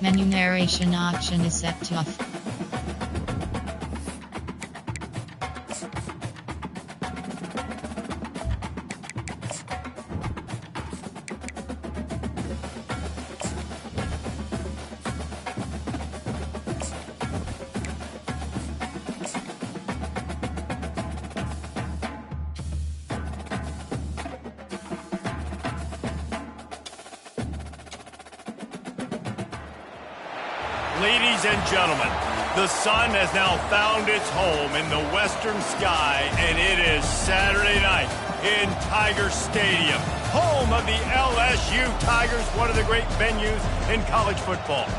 Menu narration option is set to off. Ladies and gentlemen, the sun has now found its home in the western sky, and it is Saturday night in Tiger Stadium, home of the LSU Tigers, one of the great venues in college football.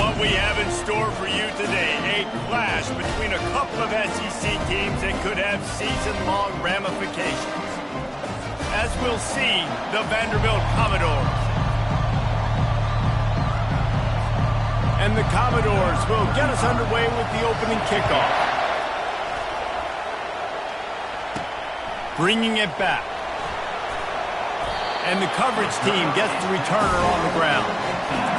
What we have in store for you today, a clash between a couple of SEC teams that could have season-long ramifications. As we'll see, the Vanderbilt Commodores and the Commodores will get us underway with the opening kickoff. Bringing it back. And the coverage team gets the returner on the ground.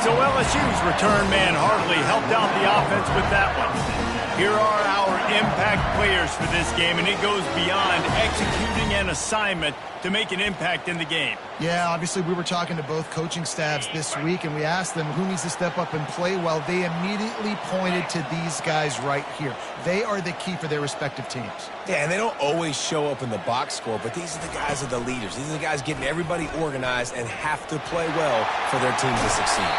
So LSU's return man hardly helped out the offense with that one. Here are our impact players for this game, and it goes beyond executing an assignment to make an impact in the game. Yeah, obviously we were talking to both coaching staffs this week, and we asked them who needs to step up and play well. They immediately pointed to these guys right here. They are the key for their respective teams. Yeah, and they don't always show up in the box score, but these are the guys that are the leaders. These are the guys getting everybody organized and have to play well for their team to succeed.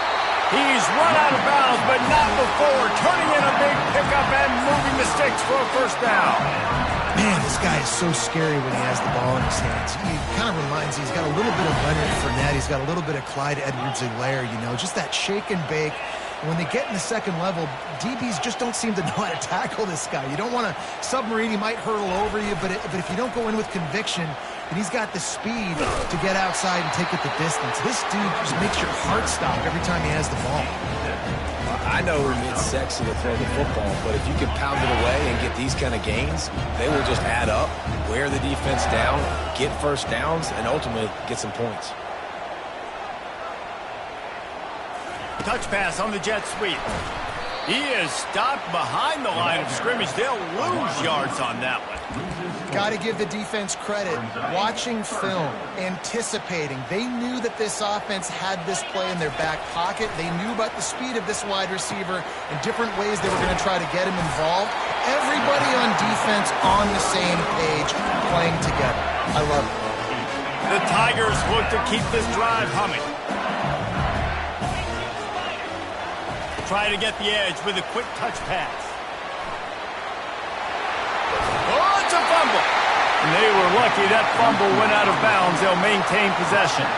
He's run out of bounds, but not before turning in a big pickup and moving the sticks for a first down. Man, this guy is so scary when he has the ball in his hands. He kind of reminds me, he's got a little bit of Leonard Fournette. He's got a little bit of Clyde Edwards-Helaire, you know, just that shake and bake. And when they get in the second level, DBs just don't seem to know how to tackle this guy. You don't want to submarine. He might hurtle over you, but if you don't go in with conviction, and he's got the speed to get outside and take it the distance. This dude just makes your heart stop every time he has the ball. I know it's sexy to throw the football, but if you can pound it away and get these kind of gains, they will just add up, wear the defense down, get first downs, and ultimately get some points. Touch pass on the jet sweep. He is stopped behind the line of scrimmage. They'll lose yards on that one. Got to give the defense credit. Watching film, anticipating. They knew that this offense had this play in their back pocket. They knew about the speed of this wide receiver and different ways they were going to try to get him involved. Everybody on defense on the same page, playing together. I love it. The Tigers look to keep this drive humming. Try to get the edge with a quick touch pass. Oh, it's a fumble. And they were lucky that fumble went out of bounds. They'll maintain possession.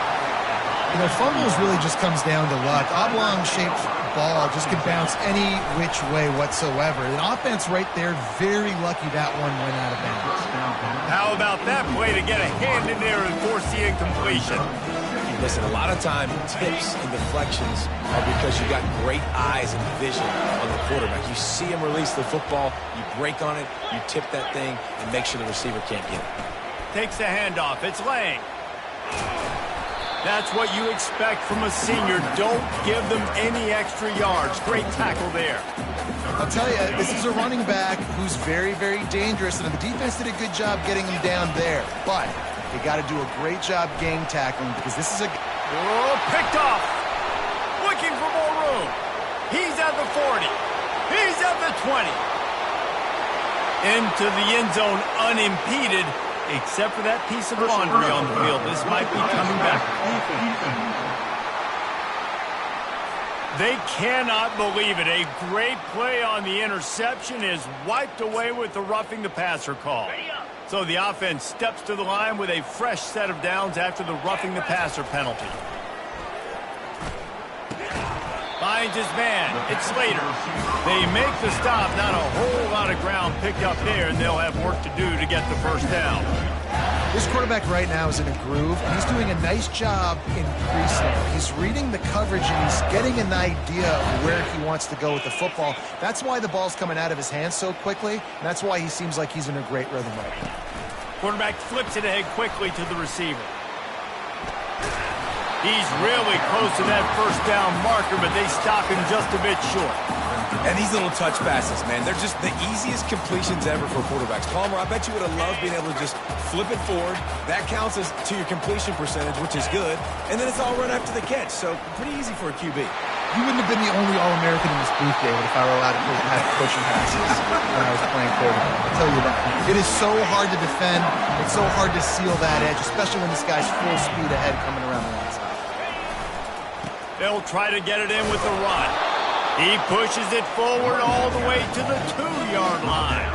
You know, fumbles really just comes down to luck. Oblong-shaped ball just can bounce any which way whatsoever. An offense right there, very lucky that one went out of bounds. How about that play to get a hand in there and force the incompletion? Listen, a lot of time, tips and deflections are because you got great eyes and vision on the quarterback. You see him release the football, you break on it, you tip that thing, and make sure the receiver can't get it. Takes the handoff. It's Lang. That's what you expect from a senior. Don't give them any extra yards. Great tackle there. I'll tell you, this is a running back who's very, very dangerous, and the defense did a good job getting him down there. But they got to do a great job game tackling because this is a... Oh, picked off. Looking for more room. He's at the 40. He's at the 20. Into the end zone unimpeded, except for that piece of laundry on the field. This might be coming back. They cannot believe it. A great play on the interception is wiped away with the roughing the passer call. So the offense steps to the line with a fresh set of downs after the roughing the passer penalty. Finds his man. It's Slater. They make the stop. Not a whole lot of ground picked up there, and they'll have work to do to get the first down. This quarterback right now is in a groove, and he's doing a nice job in pre-snap. He's reading the coverage, and he's getting an idea of where he wants to go with the football. That's why the ball's coming out of his hands so quickly, and that's why he seems like he's in a great rhythm right now. Quarterback flips it ahead quickly to the receiver. He's really close to that first down marker, but they stop him just a bit short. And these little touch passes, man, they're just the easiest completions ever for quarterbacks. Palmer, I bet you would have loved being able to just flip it forward. That counts as to your completion percentage, which is good. And then it's all run after the catch, so pretty easy for a QB. You wouldn't have been the only All-American in this booth, David, if I were allowed to have pushing passes when I was playing quarterback. I'll tell you that. It is so hard to defend. It's so hard to seal that edge, especially when this guy's full speed ahead coming around the outside. They'll try to get it in with the run. He pushes it forward all the way to the 2-yard line.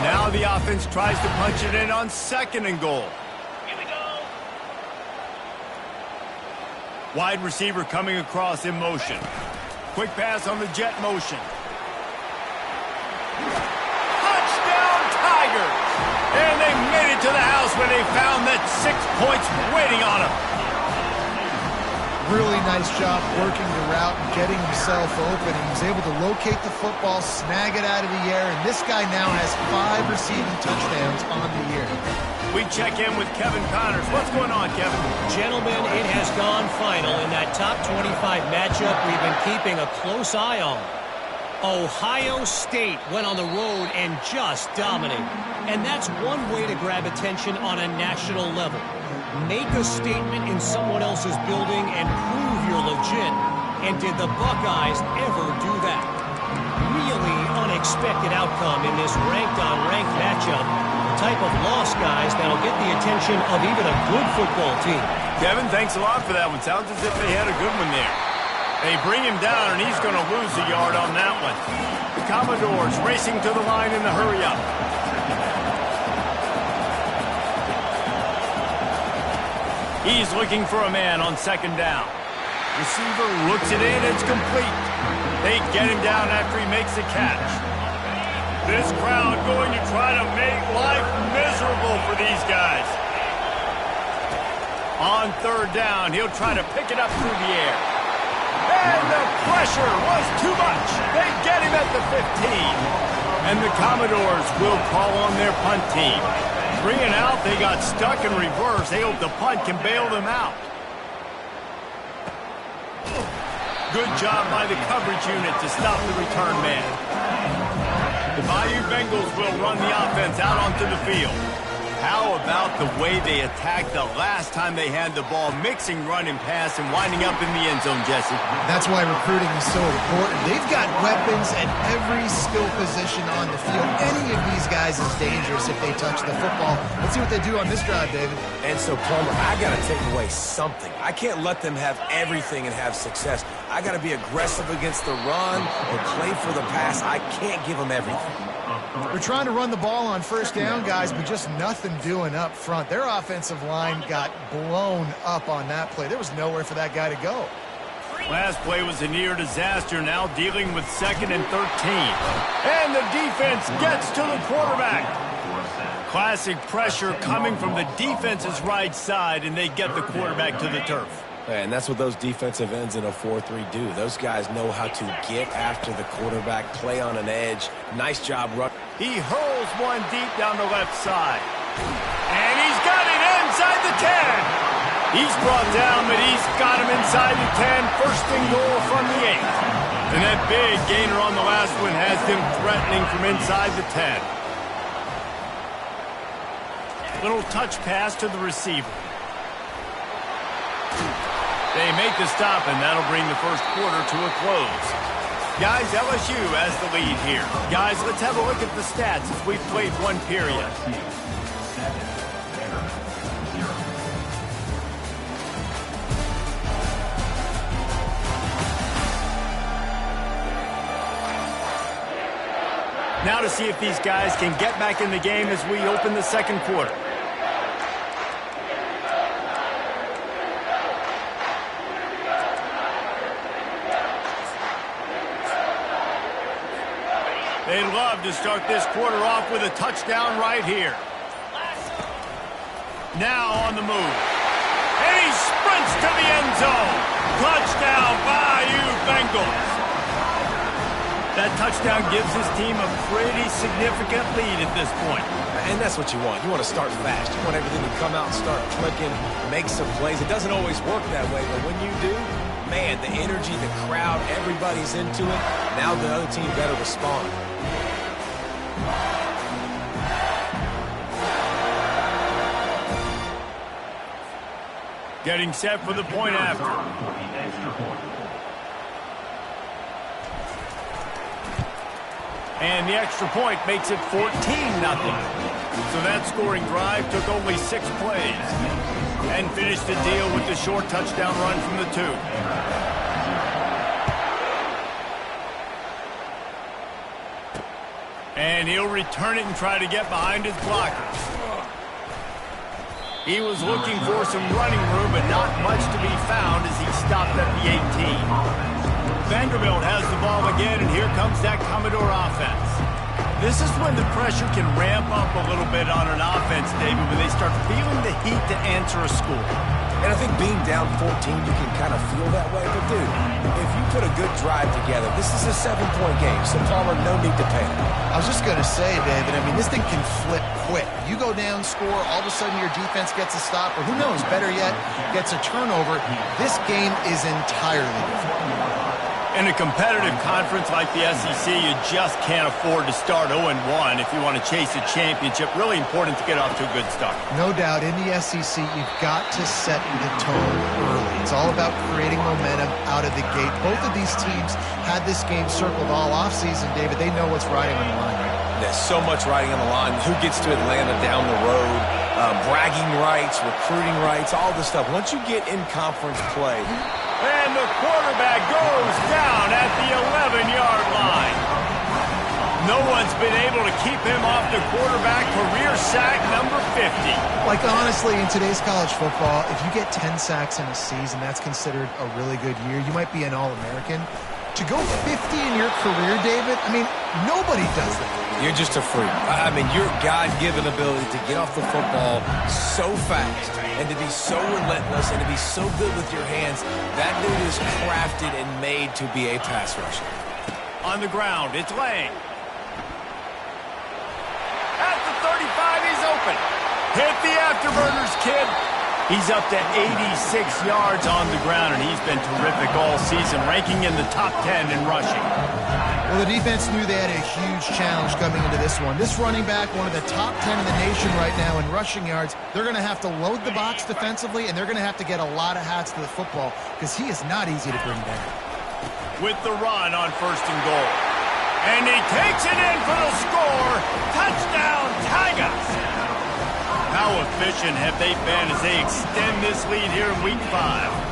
Now the offense tries to punch it in on 2nd and goal. Here we go. Wide receiver coming across in motion. Quick pass on the jet motion. Touchdown Tigers! And they made it to the house when they found that 6 points waiting on them. Really nice job working the route and getting himself open. He was able to locate the football, snag it out of the air, and this guy now has 5 receiving touchdowns on the year. We check in with Kevin Connors. What's going on, Kevin? Gentlemen, it has gone final in that top 25 matchup we've been keeping a close eye on. Ohio State went on the road and just dominated. And that's one way to grab attention on a national level. Make a statement in someone else's building and prove you're legit. And did the Buckeyes ever do that? Really unexpected outcome in this ranked-on-ranked matchup. The type of loss, guys, that'll get the attention of even a good football team. Kevin, thanks a lot for that one. Sounds as if they had a good one there. They bring him down, and he's going to lose a yard on that one. The Commodores racing to the line in the hurry-up. He's looking for a man on 2nd down. Receiver looks it in, it's complete. They get him down after he makes the catch. This crowd going to try to make life miserable for these guys. On 3rd down, he'll try to pick it up through the air. And the pressure was too much. They get him at the 15. And the Commodores will call on their punt team. 3 and out, they got stuck in reverse. They hope the punt can bail them out. Good job by the coverage unit to stop the return man. The Bayou Bengals will run the offense out onto the field. How about the way they attacked the last time they had the ball, mixing run and pass and winding up in the end zone, Jesse? That's why recruiting is so important. They've got weapons at every skill position on the field. Any of these guys is dangerous if they touch the football. Let's see what they do on this drive, David. And so, Palmer, I got to take away something. I can't let them have everything and have success. I got to be aggressive against the run or play for the pass. I can't give them everything. We're trying to run the ball on 1st down, guys, but just nothing doing up front. Their offensive line got blown up on that play. There was nowhere for that guy to go. Last play was a near disaster, now dealing with 2nd and 13. And the defense gets to the quarterback. Classic pressure coming from the defense's right side, and they get the quarterback to the turf. And that's what those defensive ends in a 4-3 do. Those guys know how to get after the quarterback, play on an edge. Nice job running. He hurls one deep down the left side. And he's got it inside the 10. He's brought down, but he's got him inside the 10. 1st and goal from the 8. And that big gainer on the last one has them threatening from inside the 10. Little touch pass to the receiver. They make the stop, and that'll bring the 1st quarter to a close. Guys, LSU has the lead here. Guys, let's have a look at the stats as we've played 1 period. Now to see if these guys can get back in the game as we open the 2nd quarter. They'd love to start this quarter off with a touchdown right here. Now on the move. And he sprints to the end zone. Touchdown, Bayou Bengals. That touchdown gives his team a pretty significant lead at this point. And that's what you want. You want to start fast. You want everything to come out and start clicking, make some plays. It doesn't always work that way, but when you do, man, the energy, the crowd, everybody's into it. Now the other team better respond. Getting set for the point after. And the extra point makes it 14-0. So that scoring drive took only 6 plays. And finished the deal with the short touchdown run from the 2. And he'll return it and try to get behind his blockers. He was looking for some running room, but not much to be found as he stopped at the 18. Vanderbilt has the ball again, and here comes that Commodore offense. This is when the pressure can ramp up a little bit on an offense, David, when they start feeling the heat to answer a score. And I think being down 14, you can kind of feel that way. But, dude, if you put a good drive together, this is a 7-point game, so Palmer, no need to panic. I was just going to say, David, I mean, this thing can flip quick. You go down, score, all of a sudden your defense gets a stop, or who knows, better yet, gets a turnover. This game is entirely different. In a competitive conference like the SEC, you just can't afford to start 0-1 if you want to chase a championship. Really important to get off to a good start. No doubt, in the SEC, you've got to set the tone early. It's all about creating momentum out of the gate. Both of these teams had this game circled all offseason, David. They know what's riding on the line. There's so much riding on the line. Who gets to Atlanta down the road? Bragging rights, recruiting rights, all this stuff. Once you get in conference play, and the quarterback goes down at the 11-yard line. No one's been able to keep him off the quarterback. Career sack number 50. Like, honestly, in today's college football, if you get 10 sacks in a season, that's considered a really good year. You might be an All-American. To go 50 in your career, David, I mean, nobody does that. You're just a freak. I mean, your God-given ability to get off the football so fast and to be so relentless and to be so good with your hands, that dude is crafted and made to be a pass rusher. On the ground, it's Lang. At the 35, he's open. Hit the afterburners, kid. He's up to 86 yards on the ground, and he's been terrific all season, ranking in the top 10 in rushing. Well, the defense knew they had a huge challenge coming into this one. This running back, one of the top 10 in the nation right now in rushing yards, they're going to have to load the box defensively, and they're going to have to get a lot of hats to the football because he is not easy to bring down. With the run on 1st and goal. And he takes it in for the score. Touchdown, Tigers! How efficient have they been as they extend this lead here in Week 5?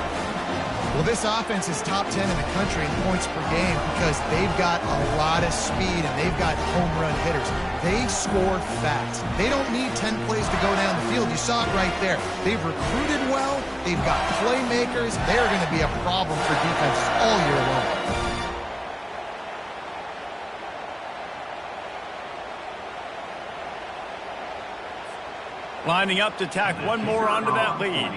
Well, this offense is top 10 in the country in points per game because they've got a lot of speed and they've got home run hitters. They score fast. They don't need 10 plays to go down the field. You saw it right there. They've recruited well. They've got playmakers. They're going to be a problem for defenses all year long. Lining up to tack one more onto that lead.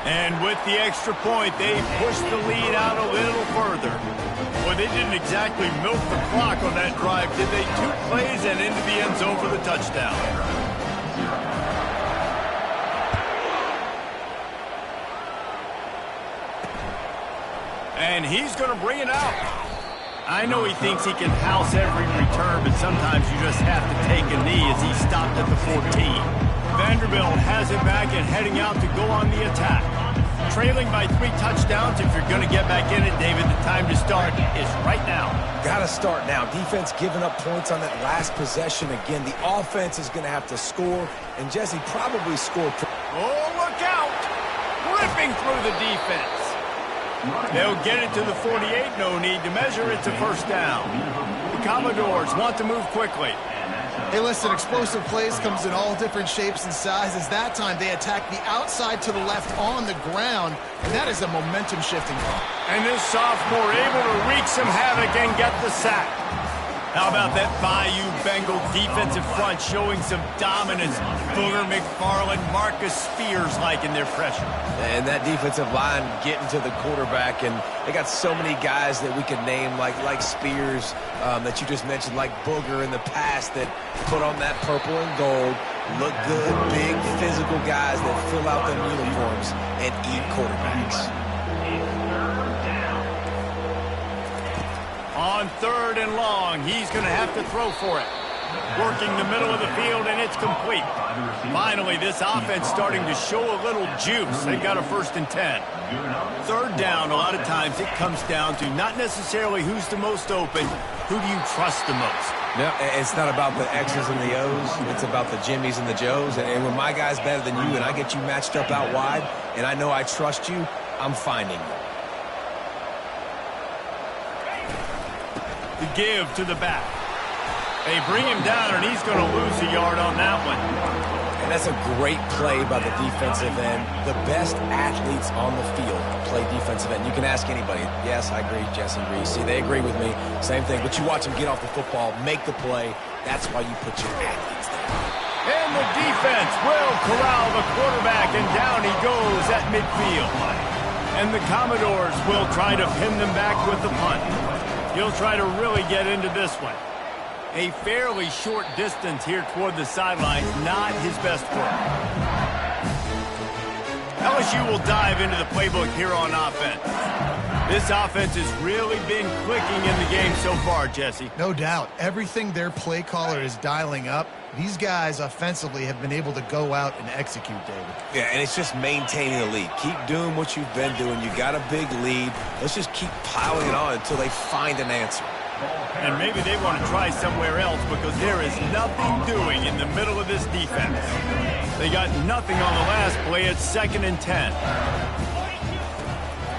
And with the extra point, they pushed the lead out a little further. Well, they didn't exactly milk the clock on that drive, did they? 2 plays and into the end zone for the touchdown. And he's going to bring it out. I know he thinks he can house every return, but sometimes you just have to take a knee as he stopped at the 14. Vanderbilt has it back and heading out to go on the attack. Trailing by 3 touchdowns. If you're going to get back in it, David, the time to start is right now. Got to start now. Defense giving up points on that last possession. Again, the offense is going to have to score, and Jesse probably scored. Oh, look out! Ripping through the defense. They'll get it to the 48. No need to measure it to 1st down. The Commodores want to move quickly. Hey, listen, explosive plays comes in all different shapes and sizes. That time, they attack the outside to the left on the ground, and that is a momentum-shifting ball. And this sophomore able to wreak some havoc and get the sack. How about that Bayou Bengal defensive front showing some dominance? Booger McFarland, Marcus Spears liking their pressure. And that defensive line getting to the quarterback, and they got so many guys that we could name like Spears that you just mentioned, like Booger in the past, that put on that purple and gold, look good, big physical guys that fill out them uniforms and eat quarterbacks. On 3rd and long, he's going to have to throw for it. Working the middle of the field, and it's complete. Finally, this offense starting to show a little juice. They got a 1st and 10. 3rd down, a lot of times it comes down to not necessarily who's the most open, who do you trust the most? No, it's not about the X's and the O's. It's about the Jimmys and the Joes. And when my guy's better than you and I get you matched up out wide, and I know I trust you, I'm finding you. The give to the back. They bring him down, and he's going to lose a yard on that one. And that's a great play by the defensive end. The best athletes on the field play defensive end. You can ask anybody. Yes, I agree. Jesse agrees. See, they agree with me. Same thing. But you watch them get off the football, make the play. That's why you put your athletes there. And the defense will corral the quarterback, and down he goes at midfield. And the Commodores will try to pin them back with the punt. He'll try to really get into this one. A fairly short distance here toward the sidelines, not his best work. LSU will dive into the playbook here on offense. This offense has really been clicking in the game so far, Jesse. No doubt. Everything their play caller is dialing up, these guys offensively have been able to go out and execute, David. Yeah, and it's just maintaining the lead. Keep doing what you've been doing. You got a big lead. Let's just keep piling it on until they find an answer. And maybe they want to try somewhere else because there is nothing doing in the middle of this defense. They got nothing on the last play. It's 2nd and 10.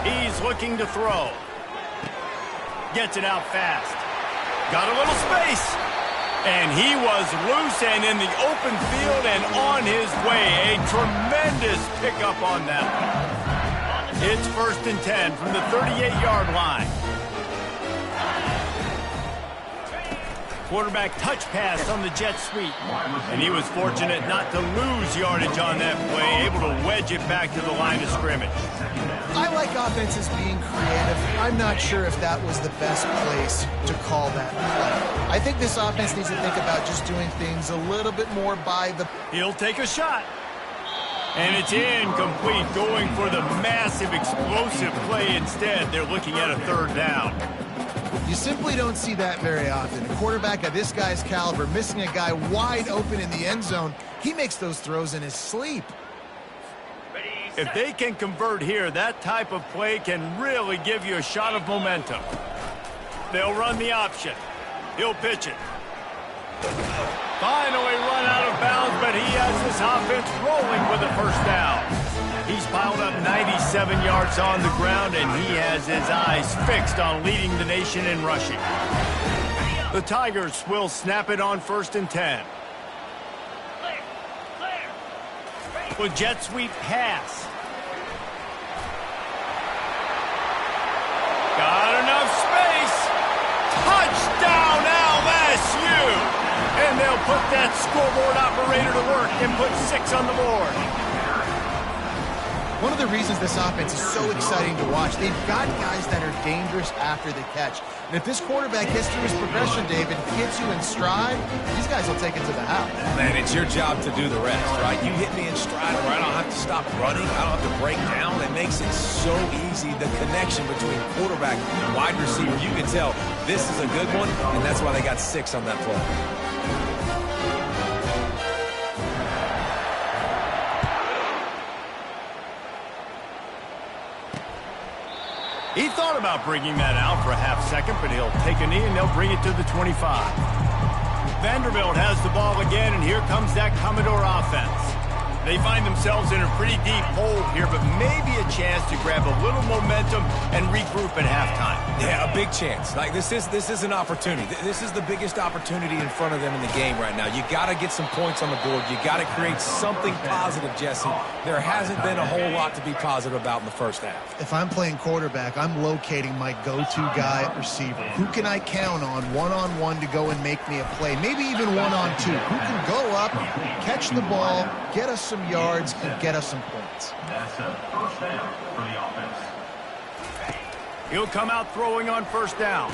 He's looking to throw. Gets it out fast. Got a little space. And he was loose and in the open field and on his way. A tremendous pickup on that one. It's 1st and 10 from the 38-yard line. Quarterback touch pass on the jet sweep. And he was fortunate not to lose yardage on that play, able to wedge it back to the line of scrimmage. I like offenses being creative. I'm not sure if that was the best place to call that play. I think this offense needs to think about just doing things a little bit more by the... He'll take a shot. And it's incomplete, going for the massive explosive play instead. They're looking at a 3rd down. You simply don't see that very often. A quarterback of this guy's caliber missing a guy wide open in the end zone. He makes those throws in his sleep. If they can convert here, that type of play can really give you a shot of momentum. They'll run the option. He'll pitch it. Finally run out of bounds, but he has this offense rolling with a 1st down. He's piled up 97 yards on the ground, and he has his eyes fixed on leading the nation in rushing. The Tigers will snap it on 1st and 10. With jet sweep pass. Got enough space. Touchdown LSU! And they'll put that scoreboard operator to work and put 6 on the board. One of the reasons this offense is so exciting to watch, they've got guys that are dangerous after the catch. And if this quarterback gets through his progression, David, gets you in stride, these guys will take it to the house. Man, it's your job to do the rest, right? You hit me in stride where I don't have to stop running. I don't have to break down. It makes it so easy, the connection between quarterback and wide receiver. You can tell this is a good one, and that's why they got 6 on that play. He thought about bringing that out for a half second, but he'll take a knee and they'll bring it to the 25. Vanderbilt has the ball again, and here comes that Commodore offense. They find themselves in a pretty deep hole here, but maybe a chance to grab a little momentum and regroup at halftime. Yeah, a big chance. Like this is an opportunity. This is the biggest opportunity in front of them in the game right now. You got to get some points on the board. You got to create something positive, Jesse. There hasn't been a whole lot to be positive about in the first half. If I'm playing quarterback, I'm locating my go-to guy at receiver. Who can I count on one-on-one to go and make me a play? Maybe even one-on-two. Who can go up, catch the ball, get us some yards, and get us some points. That's a first down for the offense. He'll come out throwing on first down.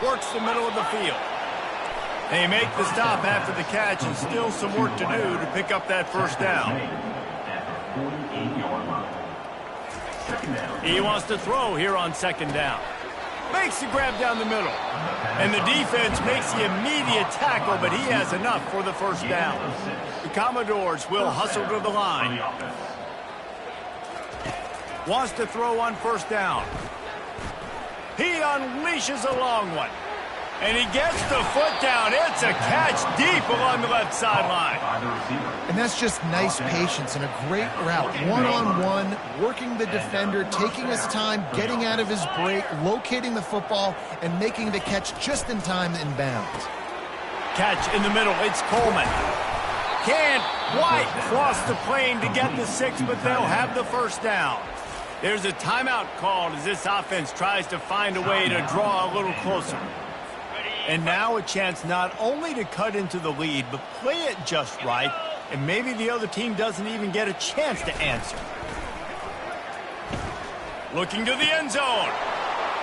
Works the middle of the field. They make the stop after the catch, and still some work to do to pick up that first down. He wants to throw here on second down. Makes the grab down the middle. And the defense makes the immediate tackle, but he has enough for the first down. The Commodores will hustle to the line. Wants to throw on first down. He unleashes a long one. And he gets the foot down. It's a catch deep along the left sideline. And that's just nice patience and a great route. One-on-one, working the defender, taking his time, getting out of his break, locating the football, and making the catch just in time in bounds. Catch in the middle. It's Coleman. Can't quite cross the plane to get the 6, but they'll have the first down. There's a timeout called as this offense tries to find a way to draw a little closer. And now a chance not only to cut into the lead, but play it just right, and maybe the other team doesn't even get a chance to answer. Looking to the end zone.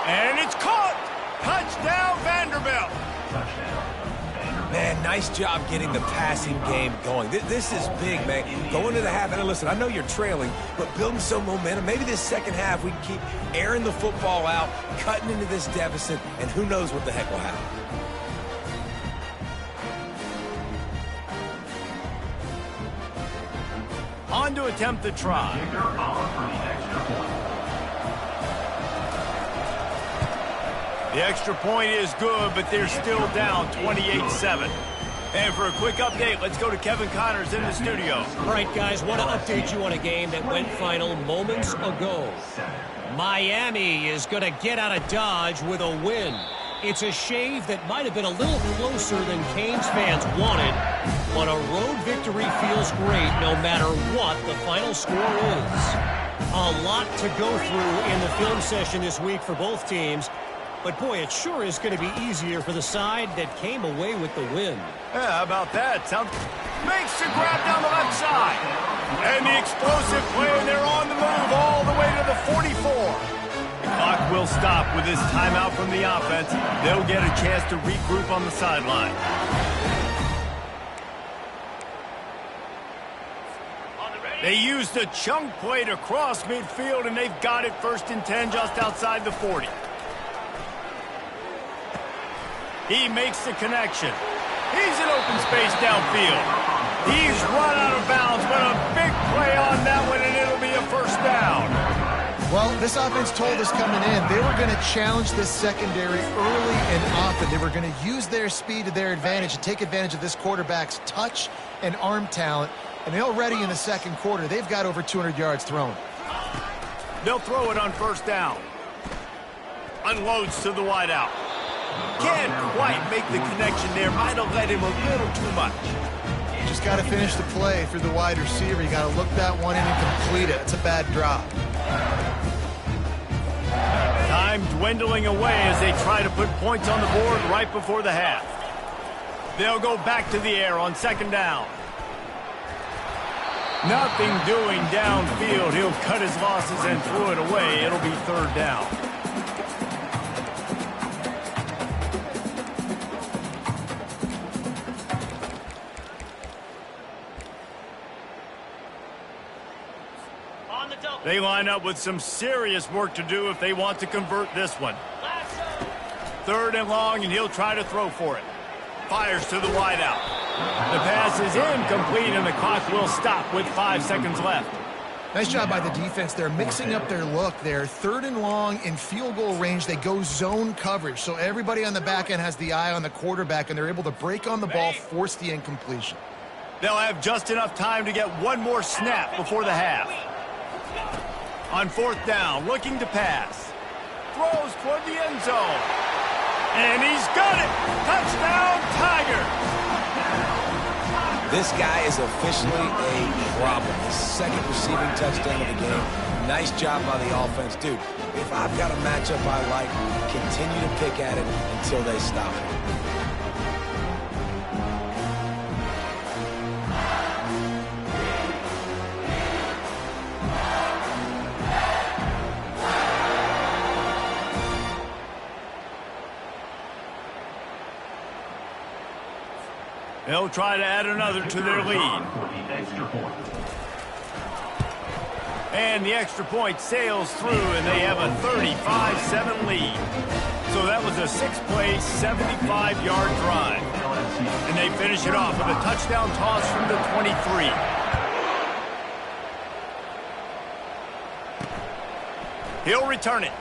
And it's caught! Touchdown, Vanderbilt! Man, nice job getting the passing game going. This is big, man. Going to the half, and listen, I know you're trailing, but building some momentum. Maybe this second half we can keep airing the football out, cutting into this deficit, and who knows what the heck will happen. On to attempt the try. The extra point is good, but they're still down 28-7. And for a quick update, let's go to Kevin Connors in the studio. All right, guys, want to update you on a game that went final moments ago. Miami is going to get out of Dodge with a win. It's a shave that might have been a little closer than Canes fans wanted, but a road victory feels great no matter what the final score is. A lot to go through in the film session this week for both teams, but boy, it sure is going to be easier for the side that came away with the win. Yeah, how about that? Makes the grab down the left side. And the explosive play, and they're on the move all the way to the 44. The clock will stop with this timeout from the offense. They'll get a chance to regroup on the sideline. They used a chunk play to cross midfield, and they've got it first and 10 just outside the 40. He makes the connection. He's in open space downfield. He's run out of bounds, but a big play on that one, and it'll be a first down. Well, this offense told us coming in they were going to challenge this secondary early and often. They were going to use their speed to their advantage and take advantage of this quarterback's touch and arm talent. And already in the second quarter, they've got over 200 yards thrown. They'll throw it on first down. Unloads to the wideout. Can't quite make the connection there. Might have let him a little too much. You just got to finish the play through the wide receiver. You got to look that one in and complete it. It's a bad drop. Time dwindling away as they try to put points on the board right before the half. They'll go back to the air on second down. Nothing doing downfield. He'll cut his losses and throw it away. It'll be third down. They line up with some serious work to do if they want to convert this one. Third and long, and he'll try to throw for it. Fires to the wideout. The pass is incomplete, and the clock will stop with 5 seconds left. Nice job by the defense. They're mixing up their look. They're third and long in field goal range. They go zone coverage, so everybody on the back end has the eye on the quarterback, and they're able to break on the ball, force the incompletion. They'll have just enough time to get one more snap before the half. On 4th down, looking to pass. Throws toward the end zone. And he's got it! Touchdown, Tiger! This guy is officially a problem. His second receiving touchdown of the game. Nice job by the offense. Dude, if I've got a matchup I like, continue to pick at it until they stop it. They'll try to add another to their lead. And the extra point sails through, and they have a 35-7 lead. So that was a 6-play, 75-yard drive. And they finish it off with a touchdown toss from the 23. He'll return it.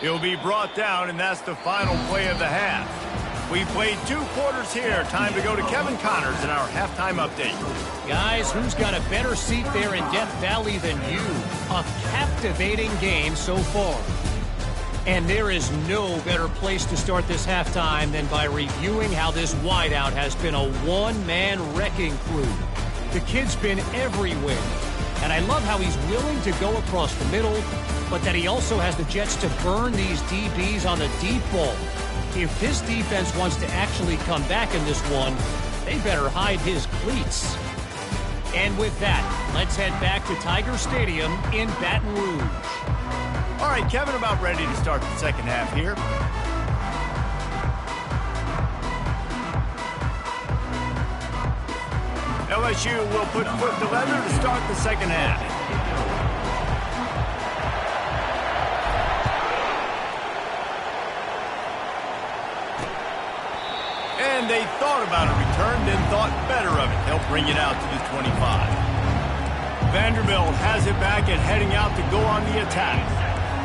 He'll be brought down, and that's the final play of the half. We played 2 quarters here. Time to go to Kevin Connors in our halftime update. Guys, who's got a better seat there in Death Valley than you? A captivating game so far. And there is no better place to start this halftime than by reviewing how this wideout has been a one-man wrecking crew. The kid's been everywhere. And I love how he's willing to go across the middle, but that he also has the jets to burn these DBs on the deep ball. If this defense wants to actually come back in this one, they better hide his cleats. And with that, let's head back to Tiger Stadium in Baton Rouge. All right, Kevin, about ready to start the second half here. LSU will put foot to leather to start the second half. And they thought about a return, then thought better of it. They'll bring it out to the 25. Vanderbilt has it back and heading out to go on the attack.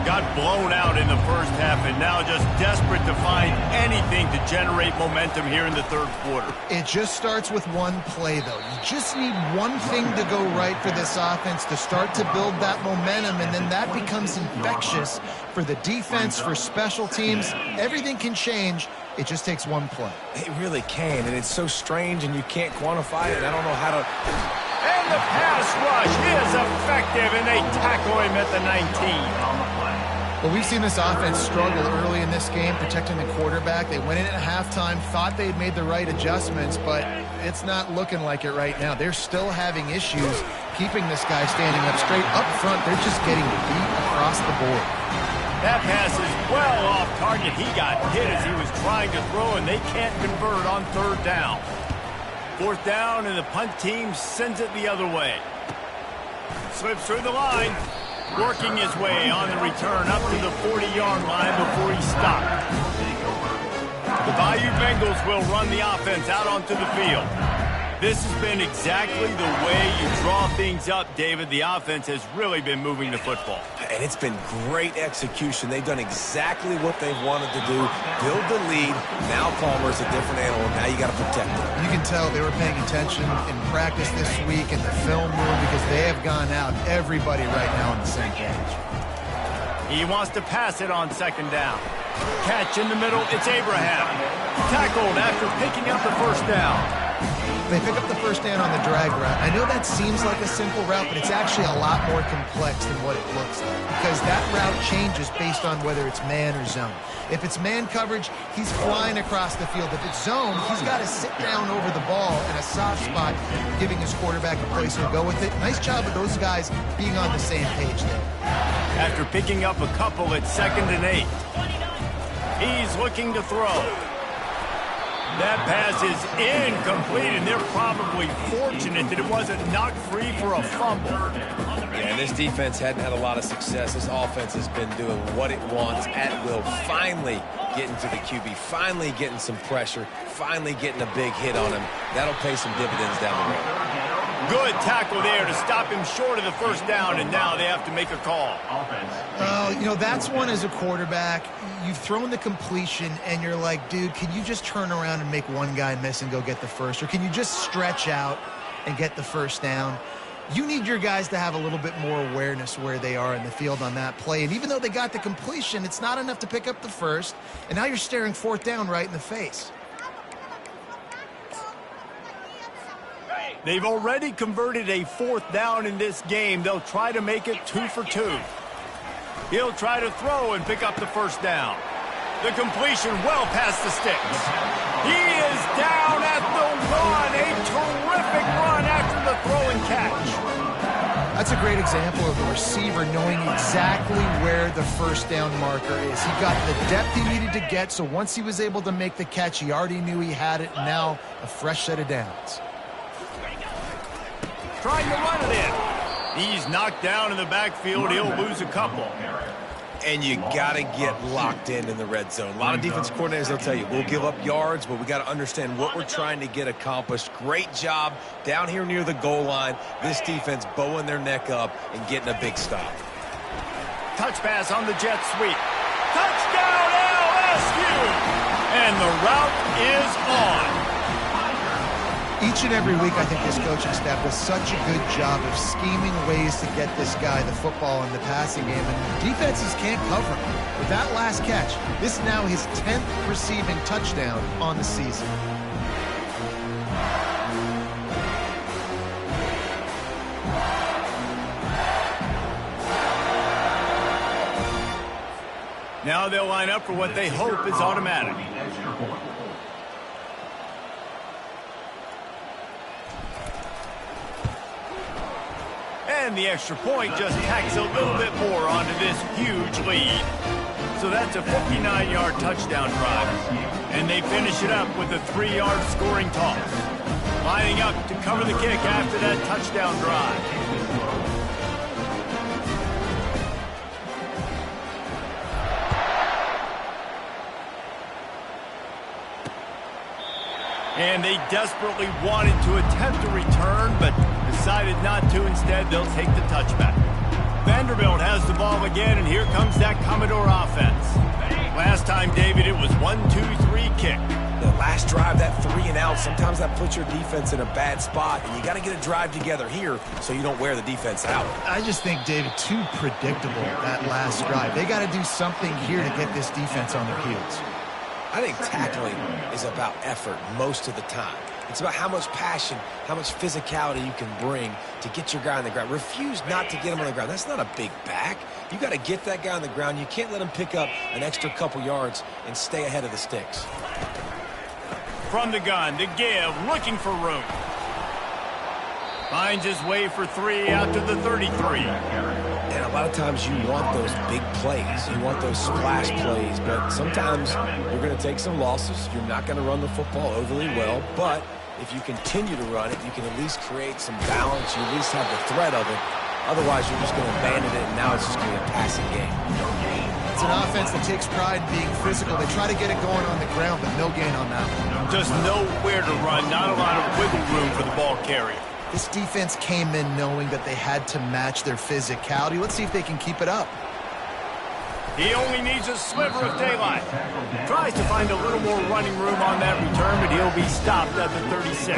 Got blown out in the first half and now just desperate to find anything to generate momentum here in the third quarter. It just starts with one play, though. You just need one thing to go right for this offense to start to build that momentum, and then that becomes infectious for the defense, for special teams. Everything can change. It just takes one play. It really can, and it's so strange, and you can't quantify it. I don't know how to... And the pass rush is effective, and they tackle him at the 19. Well, we've seen this offense struggle early in this game, protecting the quarterback. They went in at halftime, thought they'd made the right adjustments, but it's not looking like it right now. They're still having issues keeping this guy standing up straight. Up front, they're just getting beat across the board. That pass is well off target. He got hit as he was trying to throw, and they can't convert on 3rd down. 4th down, and the punt team sends it the other way. Slips through the line, working his way on the return up to the 40-yard line before he stopped. The Bayou Bengals will run the offense out onto the field. This has been exactly the way you draw things up, David. The offense has really been moving the football. And it's been great execution. They've done exactly what they've wanted to do. Build the lead. Now Palmer's a different animal. Now you got to protect him. You can tell they were paying attention in practice this week in the film room because they have gone out, everybody right now on the same page. He wants to pass it on 2nd down. Catch in the middle. It's Abraham. Tackled after picking up the 1st down. They pick up the 1st down on the drag route. I know that seems like a simple route, but it's actually a lot more complex than what it looks like because that route changes based on whether it's man or zone. If it's man coverage, he's flying across the field. If it's zone, he's got to sit down over the ball in a soft spot, giving his quarterback a place to go with it. Nice job of those guys being on the same page there. After picking up a couple at 2nd and 8, he's looking to throw. That pass is incomplete, and they're probably fortunate that it wasn't knocked free for a fumble. Yeah, and this defense hadn't had a lot of success. This offense has been doing what it wants at will. Finally getting to the QB, finally getting some pressure, finally getting a big hit on him. That'll pay some dividends down the road. Good tackle there to stop him short of the first down, and now they have to make a call. Well, you know, that's one as a quarterback. You've thrown the completion, and you're like, dude, can you just turn around and make one guy miss and go get the first? Or can you just stretch out and get the first down? You need your guys to have a little bit more awareness where they are in the field on that play. And even though they got the completion, it's not enough to pick up the first. And now you're staring fourth down right in the face. They've already converted a fourth down in this game. They'll try to make it 2 for 2. He'll try to throw and pick up the first down. The completion well past the sticks. He is down at the 1. A terrific run after the throw and catch. That's a great example of the receiver knowing exactly where the first down marker is. He got the depth he needed to get, so once he was able to make the catch, he already knew he had it, and now a fresh set of downs. Trying to run it in. He's knocked down in the backfield. He'll lose a couple. And you got to get locked in the red zone. A lot of defense coordinators, they'll tell you, we'll give up yards, but we got to understand what we're trying to get accomplished. Great job down here near the goal line. This defense bowing their neck up and getting a big stop. Touch pass on the jet sweep. Touchdown LSU! And the route is on. Each and every week, I think this coaching staff does such a good job of scheming ways to get this guy the football in the passing game, and defenses can't cover him. With that last catch, this is now his 10th receiving touchdown on the season. Now they'll line up for what they hope is automatic. And the extra point just tacks a little bit more onto this huge lead. So that's a 59-yard touchdown drive. And they finish it up with a 3-yard scoring toss. Lining up to cover the kick after that touchdown drive. And they desperately wanted to attempt a return, but decided not to. Instead, they'll take the touchback. Vanderbilt has the ball again, and here comes that Commodore offense. Last time, David, it was 1-2-3 kick. The last drive, that 3 and out, sometimes that puts your defense in a bad spot, and you got to get a drive together here so you don't wear the defense out. I just think, David, too predictable, that last drive. They got to do something here to get this defense on their heels. I think tackling is about effort most of the time. It's about how much passion, how much physicality you can bring to get your guy on the ground. Refuse not to get him on the ground. That's not a big back. You got to get that guy on the ground. You can't let him pick up an extra couple yards and stay ahead of the sticks. From the gun, to give, looking for room. Finds his way for 3 out to the 33. And a lot of times you want those big plays. You want those splash plays. But sometimes you're going to take some losses. You're not going to run the football overly well. But if you continue to run it, you can at least create some balance. You at least have the threat of it. Otherwise, you're just going to abandon it, and now it's just going to be a passing game. It's an offense that takes pride in being physical. They try to get it going on the ground, but no gain on that one. Just nowhere to run. Not a lot of wiggle room for the ball carrier. This defense came in knowing that they had to match their physicality. Let's see if they can keep it up. He only needs a sliver of daylight. Tries to find a little more running room on that return, but he'll be stopped at the 36.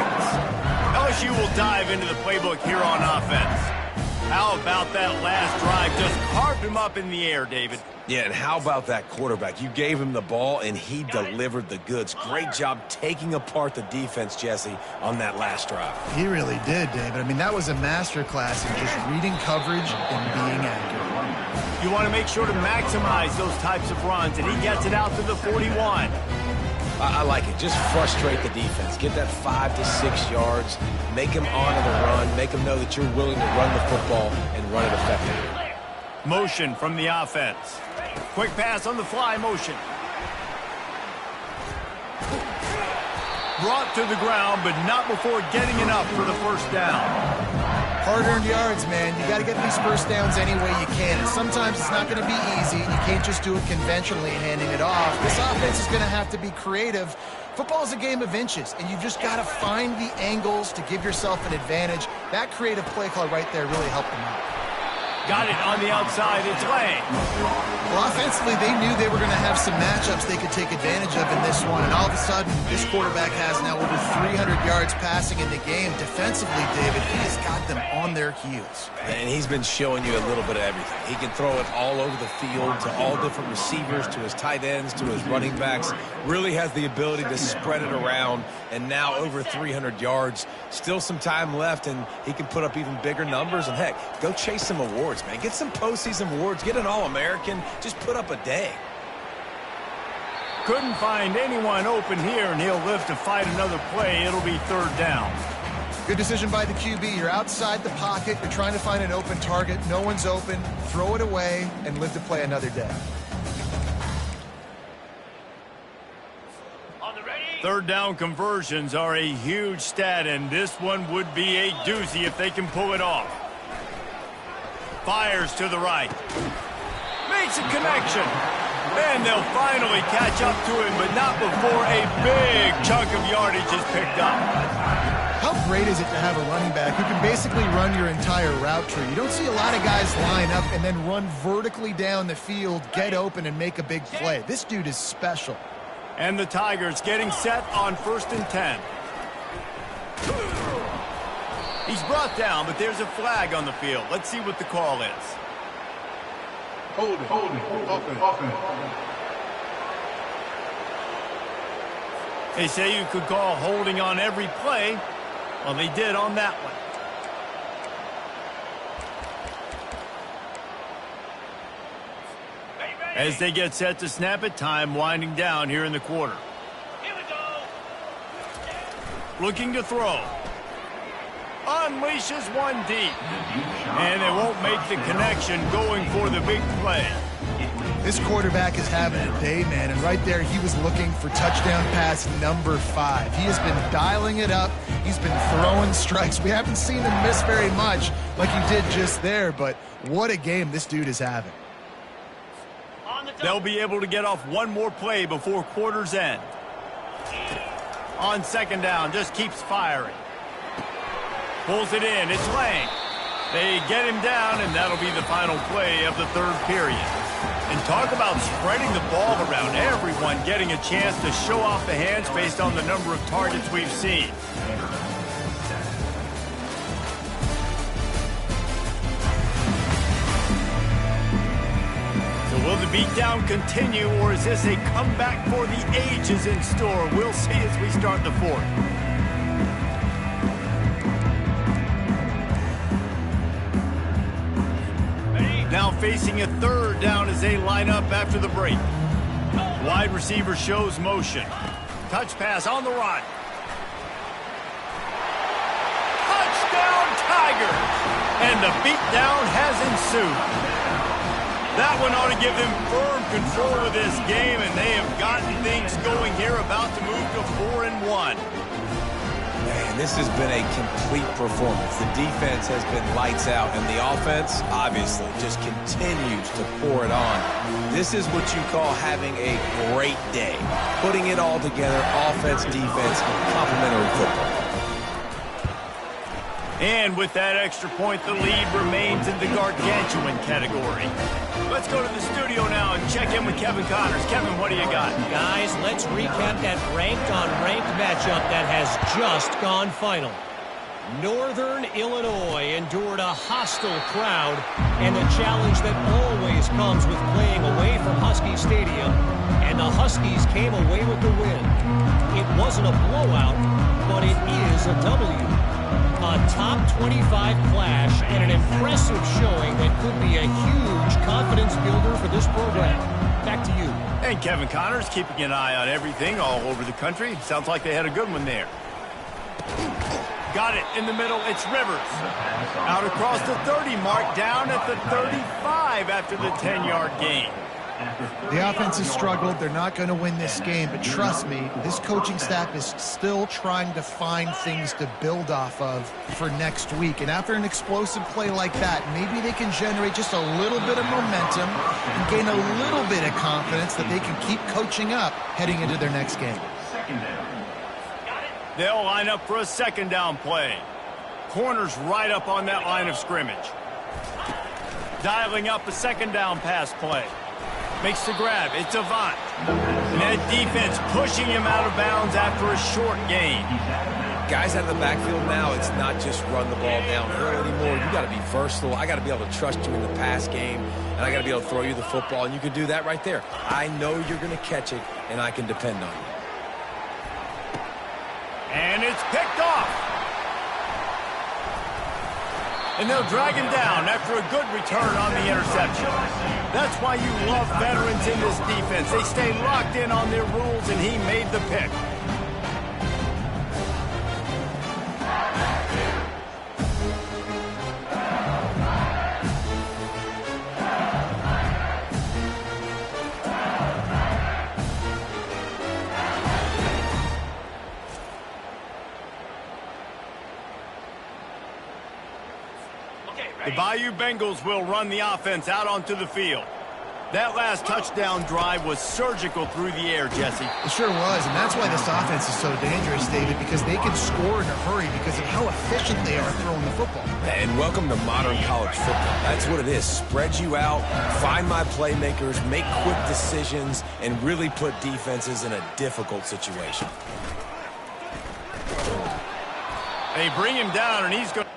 LSU will dive into the playbook here on offense. How about that last drive? Just carved him up in the air, David. Yeah, and how about that quarterback? You gave him the ball, and he delivered the goods. Great job taking apart the defense, Jesse, on that last drive. He really did, David. I mean, that was a masterclass in just reading coverage and being accurate. You want to make sure to maximize those types of runs, and he gets it out to the 41. I like it. Just frustrate the defense. Get that 5 to 6 yards. Make them honor the run. Make them know that you're willing to run the football and run it effectively. Motion from the offense. Quick pass on the fly motion. Brought to the ground, but not before getting enough for the first down. hard-earned yards, man. You got to get these first downs any way you can. And sometimes it's not going to be easy. You can't just do it conventionally handing it off. This offense is going to have to be creative. Football is a game of inches, and you've just got to find the angles to give yourself an advantage. That creative play call right there really helped them out. Got it on the outside. It's Lang. Well, offensively, they knew they were going to have some matchups they could take advantage of in this one, and all of a sudden, this quarterback has now over 300 yards passing in the game. Defensively, David, he has got them on their heels. And he's been showing you a little bit of everything. He can throw it all over the field to all different receivers, to his tight ends, to his running backs. Really has the ability to spread it around, and now over 300 yards. Still some time left, and he can put up even bigger numbers. And, heck, go chase some awards, man. Get some postseason awards. Get an All-American. Just put up a day. Couldn't find anyone open here, and he'll live to fight another play. It'll be third down. Good decision by the QB. You're outside the pocket. You're trying to find an open target. No one's open. Throw it away and live to play another day. Third down conversions are a huge stat, and this one would be a doozy if they can pull it off. Fires to the right. Makes a connection. And they'll finally catch up to him, but not before a big chunk of yardage is picked up. How great is it to have a running back who can basically run your entire route tree? You don't see a lot of guys line up and then run vertically down the field, get open, and make a big play. This dude is special. And the Tigers getting set on 1st and 10. He's brought down, but there's a flag on the field. Let's see what the call is. Holding. Offense. They say you could call holding on every play. Well, they did on that one. As they get set to snap it, time winding down here in the quarter. Here we go. Looking to throw. Unleashes one deep. And they won't make the connection going for the big play. This quarterback is having a day, man, and right there he was looking for touchdown pass number 5. He has been dialing it up. He's been throwing strikes. We haven't seen him miss very much like he did just there, but what a game this dude is having. They'll be able to get off one more play before quarter's end. On 2nd down, just keeps firing. Pulls it in. It's Lang. They get him down, and that'll be the final play of the 3rd period. And talk about spreading the ball around. Everyone getting a chance to show off the hands based on the number of targets we've seen. Will the beatdown continue, or is this a comeback for the ages in store? We'll see as we start the 4th. Now facing a 3rd down as they line up after the break. Wide receiver shows motion. Touch pass on the run. Touchdown Tigers! And the beatdown has ensued. That one ought to give them firm control of this game, and they have gotten things going here, about to move to 4-1. Man, this has been a complete performance. The defense has been lights out, and the offense, obviously, just continues to pour it on. This is what you call having a great day. Putting it all together, offense, defense, complementary football. And with that extra point, the lead remains in the gargantuan category. Let's go to the studio now and check in with Kevin Connors. Kevin, what do you got? Guys, let's recap that ranked-on-ranked matchup that has just gone final. Northern Illinois endured a hostile crowd and the challenge that always comes with playing away from Husky Stadium, and the Huskies came away with the win. It wasn't a blowout, but it is a W. A top 25 clash and an impressive showing that could be a huge confidence builder for this program. Back to you. And Kevin Connors keeping an eye on everything all over the country. Sounds like they had a good one there. Got it in the middle. It's Rivers. Out across the 30 mark, down at the 35 after the 10-yard gain. The offense has struggled. They're not going to win this game, but trust me, this coaching staff is still trying to find things to build off of for next week. And after an explosive play like that, maybe they can generate just a little bit of momentum and gain a little bit of confidence that they can keep coaching up heading into their next game. They'll line up for a second down play. Corner's right up on that line of scrimmage. Dialing up a second down pass play. Makes the grab. It's Avant. And that defense pushing him out of bounds after a short gain. Guys out of the backfield now, it's not just run the ball downhill anymore. You got to be versatile. I got to be able to trust you in the pass game, and I got to be able to throw you the football, and you can do that right there. I know you're going to catch it, and I can depend on you. And it's picked off. And they'll drag him down after a good return on the interception. That's why you love veterans in this defense. They stay locked in on their rules, and he made the pick. The Bayou Bengals will run the offense out onto the field. That last touchdown drive was surgical through the air, Jesse. It sure was, and that's why this offense is so dangerous, David, because they can score in a hurry because of how efficient they are throwing the football. And welcome to modern college football. That's what it is. Spread you out, find my playmakers, make quick decisions, and really put defenses in a difficult situation. They bring him down, and he's going to...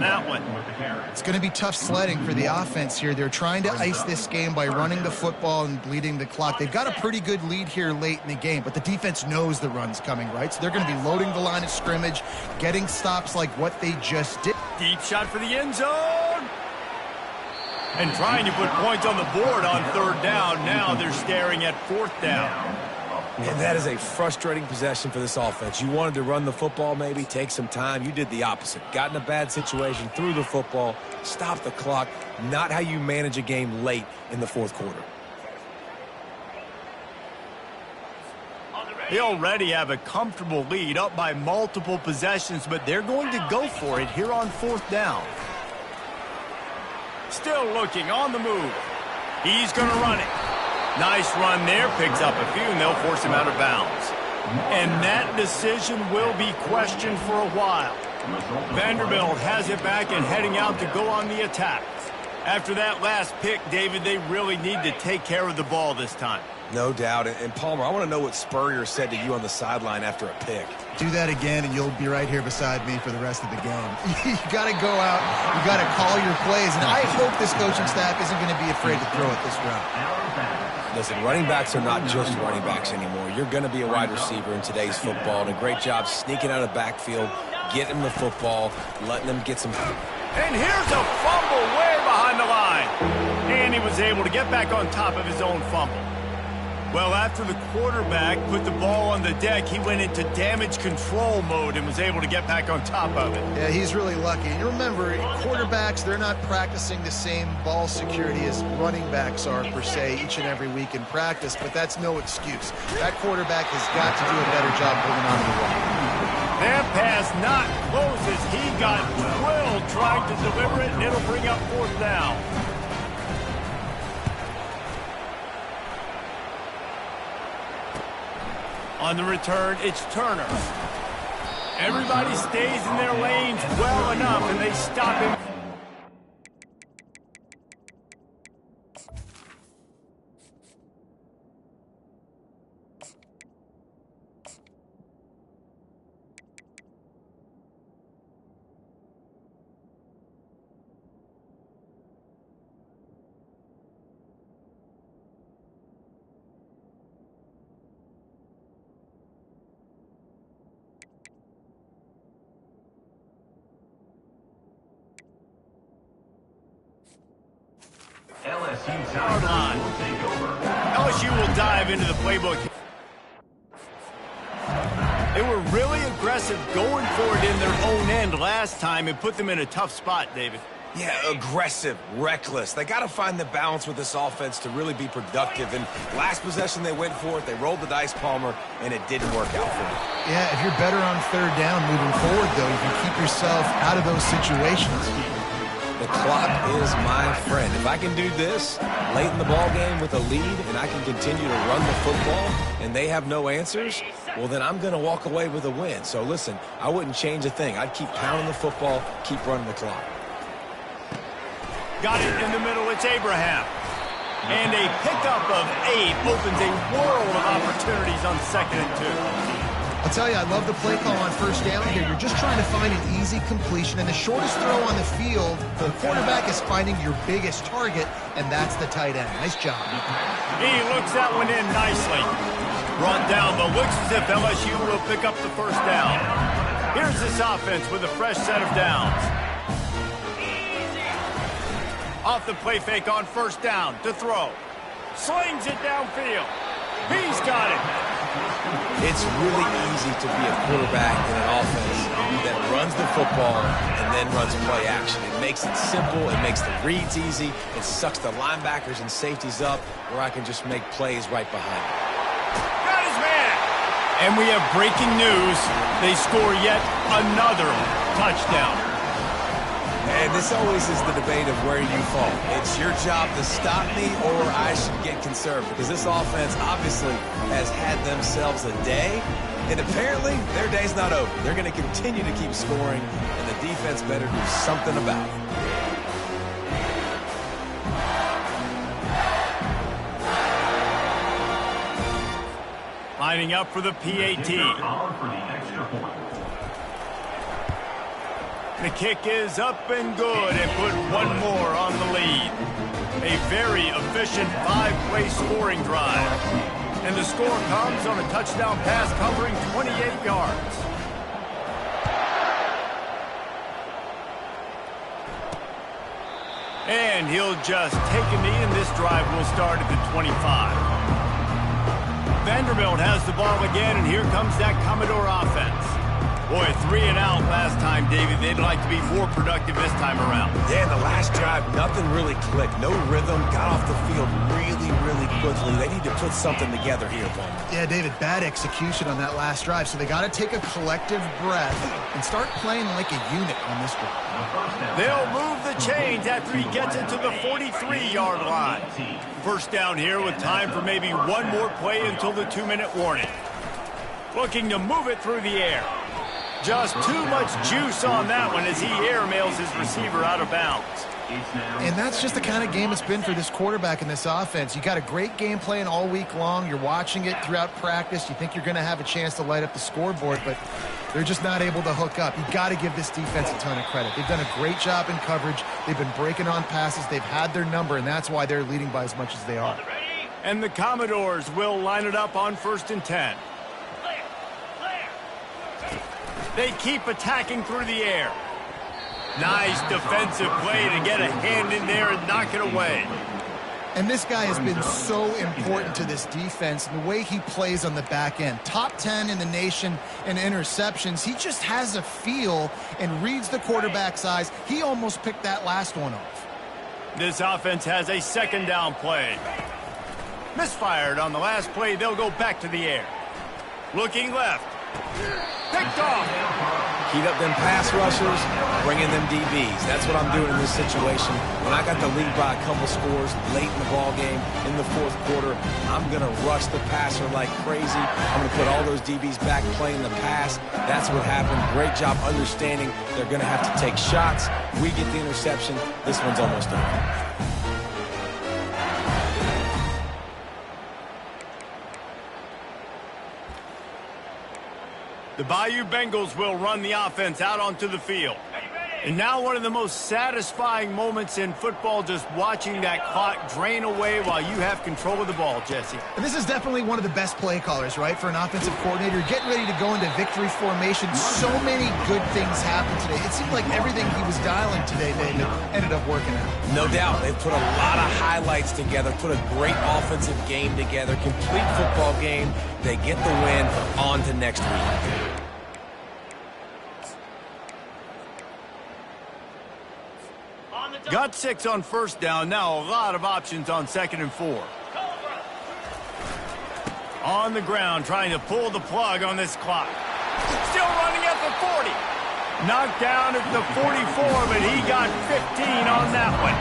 That one. It's going to be tough sledding for the offense here. They're trying to ice this game by running the football and bleeding the clock. They've got a pretty good lead here late in the game, but the defense knows the run's coming, right? So they're going to be loading the line of scrimmage, getting stops like what they just did. Deep shot for the end zone. And trying to put points on the board on third down. Now they're staring at fourth down. And that is a frustrating possession for this offense. You wanted to run the football, maybe take some time. You did the opposite. Got in a bad situation, threw the football, stopped the clock. Not how you manage a game late in the fourth quarter. They already have a comfortable lead, up by multiple possessions, but they're going to go for it here on fourth down. Still looking on the move. He's going to run it. Nice run there, picks up a few, and they'll force him out of bounds. And that decision will be questioned for a while. Vanderbilt has it back and heading out to go on the attack. After that last pick, David, they really need to take care of the ball this time. No doubt. And Palmer, I want to know what Spurrier said to you on the sideline after a pick. Do that again, and you'll be right here beside me for the rest of the game. You got to go out. You got to call your plays. And I hope this coaching staff isn't going to be afraid to throw it this route. Listen, running backs are not just running backs anymore. You're going to be a wide receiver in today's football. And a great job sneaking out of the backfield, getting them the football, letting them get some. And here's a fumble way behind the line. And he was able to get back on top of his own fumble. Well, after the quarterback put the ball on the deck, he went into damage control mode and was able to get back on top of it. Yeah, he's really lucky. And you remember, quarterbacks, they're not practicing the same ball security as running backs are, per se, each and every week in practice, but that's no excuse. That quarterback has got to do a better job holding on to the ball. That pass not close as he got drilled trying to deliver it, and it'll bring up fourth down. On the return, it's Turner. Everybody stays in their lanes well enough, and they stop him. LSU will dive into the playbook. They were really aggressive going for it in their own end last time and put them in a tough spot, David. Yeah, aggressive, reckless. They got to find the balance with this offense to really be productive. And last possession they went for it. They rolled the dice, Palmer, and it didn't work out for them. Yeah, if you're better on third down moving forward, though, you can keep yourself out of those situations. The clock is my friend. If I can do this late in the ball game with a lead and I can continue to run the football and they have no answers, well, then I'm going to walk away with a win. So, listen, I wouldn't change a thing. I'd keep pounding the football, keep running the clock. Got it in the middle. It's Abraham. And a pickup of 8 opens a world of opportunities on 2nd and 2. I'll tell you, I love the play call on first down here. You're just trying to find an easy completion, and the shortest throw on the field, the quarterback is finding your biggest target, and that's the tight end. Nice job. He looks that one in nicely. Brought down, but looks as if LSU will pick up the first down. Here's this offense with a fresh set of downs. Off the play fake on first down to throw. Slings it downfield. He's got it. It's really easy to be a quarterback in an offense that runs the football and then runs play action. It makes it simple. It makes the reads easy. It sucks the linebackers and safeties up where I can just make plays right behind them. Got his man. And we have breaking news. They score yet another touchdown. And this always is the debate of where you fall. It's your job to stop me or I should get conservative, because this offense obviously has had themselves a day, and apparently their day's not over. They're going to continue to keep scoring, and the defense better do something about it. Lining up for the PAT. The kick is up and good and put one more on the lead. A very efficient 5-play scoring drive. And the score comes on a touchdown pass covering 28 yards. And he'll just take a knee, and this drive will start at the 25. Vanderbilt has the ball again, and here comes that Commodore offense. Boy, 3 and out last time, David. They'd like to be more productive this time around. Yeah, in the last drive, nothing really clicked. No rhythm. Got off the field really, really quickly. They need to put something together here, Paul. Yeah, David, bad execution on that last drive. So they got to take a collective breath and start playing like a unit on this one. They'll move the chains after he gets it to the 43-yard line. First down here with time for maybe one more play until the 2-minute warning. Looking to move it through the air. Just too much juice on that one as he airmails his receiver out of bounds. And that's just the kind of game it's been for this quarterback in this offense. You got a great game plan all week long. You're watching it throughout practice. You think you're going to have a chance to light up the scoreboard, but they're just not able to hook up. You got to give this defense a ton of credit. They've done a great job in coverage. They've been breaking on passes. They've had their number, and that's why they're leading by as much as they are. And the Commodores will line it up on 1st and 10. They keep attacking through the air. Nice defensive play to get a hand in there and knock it away. And this guy has been so important to this defense and the way he plays on the back end. Top 10 in the nation in interceptions. He just has a feel and reads the quarterback's eyes. He almost picked that last one off. This offense has a 2nd down play. Misfired on the last play. They'll go back to the air. Looking left. Picked off. Heat up them pass rushers, bring in them DBs. That's what I'm doing in this situation. When I got the lead by a couple scores late in the ball game, in the 4th quarter, I'm going to rush the passer like crazy. I'm going to put all those DBs back playing the pass. That's what happened. Great job understanding they're going to have to take shots. We get the interception. This one's almost over. The Bayou Bengals will run the offense out onto the field. And now one of the most satisfying moments in football, just watching that clock drain away while you have control of the ball, Jesse. And this is definitely one of the best play callers, right, for an offensive coordinator. Getting ready to go into victory formation. So many good things happened today. It seemed like everything he was dialing today, David, ended up working out. No doubt. They've put a lot of highlights together, put a great offensive game together, complete football game. They get the win. On to next week. Got 6 on 1st down. Now a lot of options on 2nd and 4. On the ground, trying to pull the plug on this clock. Still running at the 40. Knocked down at the 44, but he got 15 on that one.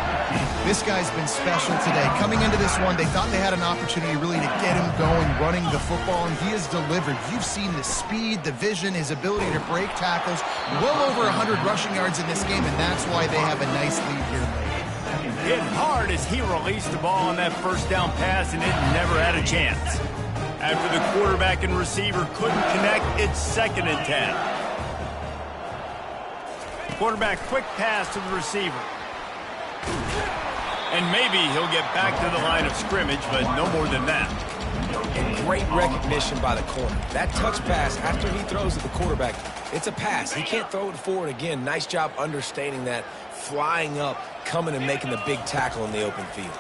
This guy's been special today. Coming into this one, they thought they had an opportunity really to get him going, running the football, and he has delivered. You've seen the speed, the vision, his ability to break tackles. Well over 100 rushing yards in this game, and that's why they have a nice lead here late. Hit hard as he released the ball on that 1st down pass, and it never had a chance. After the quarterback and receiver couldn't connect, it's 2nd and 10. Quarterback quick pass to the receiver. And maybe he'll get back to the line of scrimmage, but no more than that. And great recognition by the corner. That touch pass after he throws at the quarterback, it's a pass. He can't throw it forward again. Nice job understanding that, flying up, coming and making the big tackle in the open field.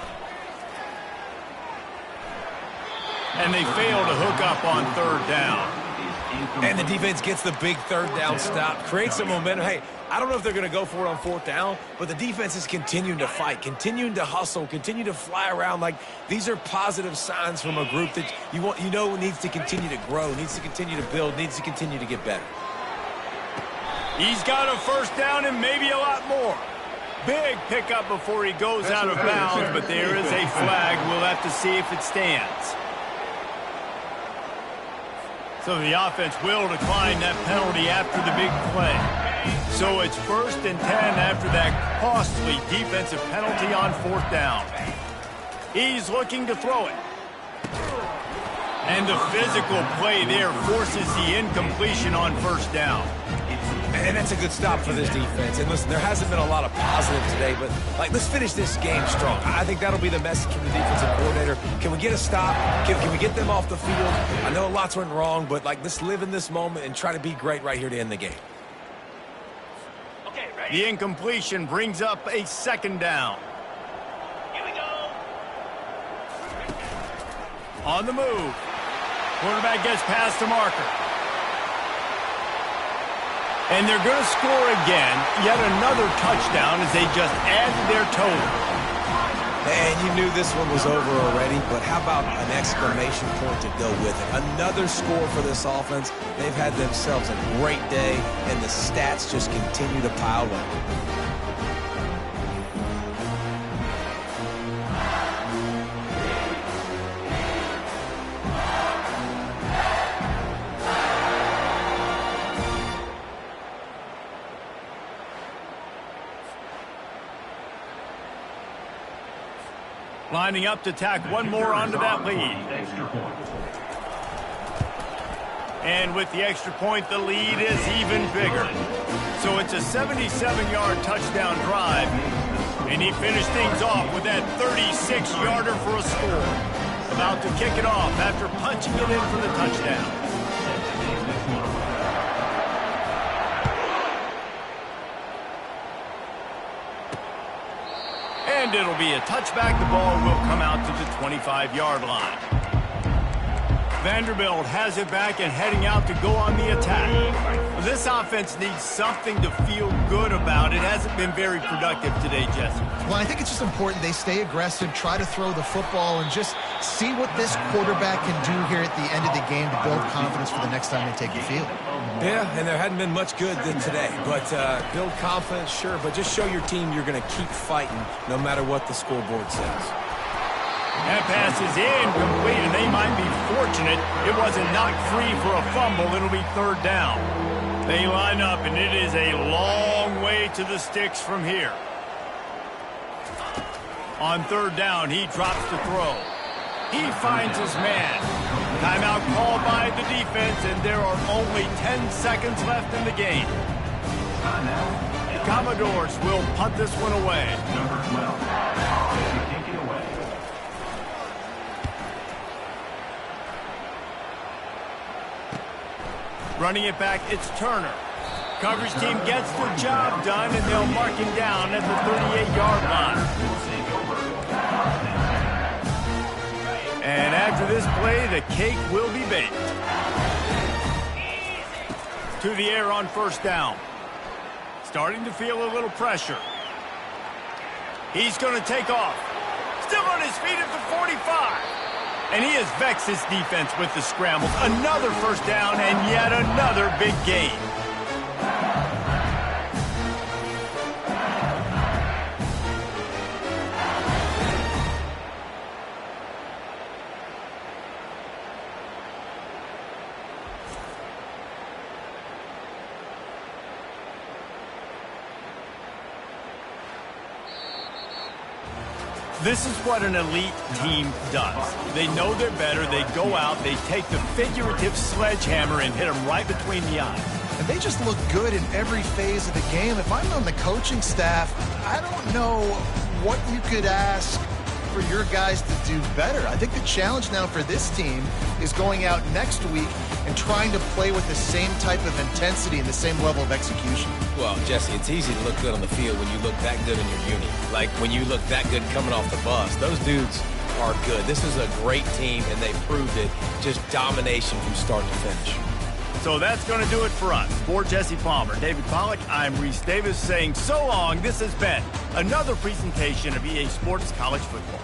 And they fail to hook up on 3rd down. And the defense gets the big 3rd down stop, creates some momentum. Hey, I don't know if they're going to go for it on 4th down, but the defense is continuing to fight, continuing to hustle, continue to fly around. Like, these are positive signs from a group that you know needs to continue to grow, needs to continue to build, needs to continue to get better. He's got a 1st down and maybe a lot more. Big pickup before he goes out of bounds, but there is a flag. We'll have to see if it stands. So the offense will decline that penalty after the big play. So it's 1st and 10 after that costly defensive penalty on 4th down. He's looking to throw it. And the physical play there forces the incompletion on 1st down. And that's a good stop for this defense. And listen, there hasn't been a lot of positive today, but let's finish this game strong. I think that'll be the message from the defensive coordinator. Can we get a stop? Can we get them off the field? I know lots went wrong, but let's live in this moment and try to be great right here to end the game. Okay, ready? The incompletion brings up a 2nd down. Here we go. On the move. Quarterback gets past the marker. And they're going to score again. Yet another touchdown as they just added their total. Man, you knew this one was over already, but how about an exclamation point to go with it? Another score for this offense. They've had themselves a great day, and the stats just continue to pile up. Lining up to tack one more onto that lead. And with the extra point, the lead is even bigger. So it's a 77-yard touchdown drive. And he finished things off with that 36-yarder for a score. About to kick it off after punching it in for the touchdown. And it'll be a touchback. The ball will come out to the 25-yard line. Vanderbilt has it back and heading out to go on the attack. This offense needs something to feel good about. It hasn't been very productive today, Jesse. Well, I think it's just important they stay aggressive, try to throw the football, and just see what this quarterback can do here at the end of the game to build confidence for the next time they take the field. Yeah, and there hadn't been much good today. But build confidence, sure, but just show your team you're going to keep fighting no matter what the scoreboard says. That pass is incomplete, and they might be fortunate it wasn't knocked free for a fumble. It'll be third down. They line up, and it is a long way to the sticks from here. On third down, he drops the throw. He finds his man. Timeout called by the defense, and there are only 10 seconds left in the game. The Commodores will punt this one away. Number 12. Take it away. Running it back, it's Turner. Coverage team gets the job done, and they'll mark him down at the 38-yard line. And after this play, the cake will be baked. To the air on first down. Starting to feel a little pressure. He's going to take off. Still on his feet at the 45. And he has vexed his defense with the scrambles. Another first down and yet another big gain. This is what an elite team does. They know they're better. They go out. They take the figurative sledgehammer and hit them right between the eyes. And they just look good in every phase of the game. If I'm on the coaching staff, I don't know what you could ask for your guys to do better. I think the challenge now for this team is going out next week and trying to play with the same type of intensity and the same level of execution. Well, Jesse, it's easy to look good on the field when you look that good in your uni. Like when you look that good coming off the bus. Those dudes are good. This is a great team, and they proved it. Just domination from start to finish. So that's going to do it for us. For Jesse Palmer, David Pollack, I'm Reese Davis saying so long. This has been another presentation of EA Sports College Football.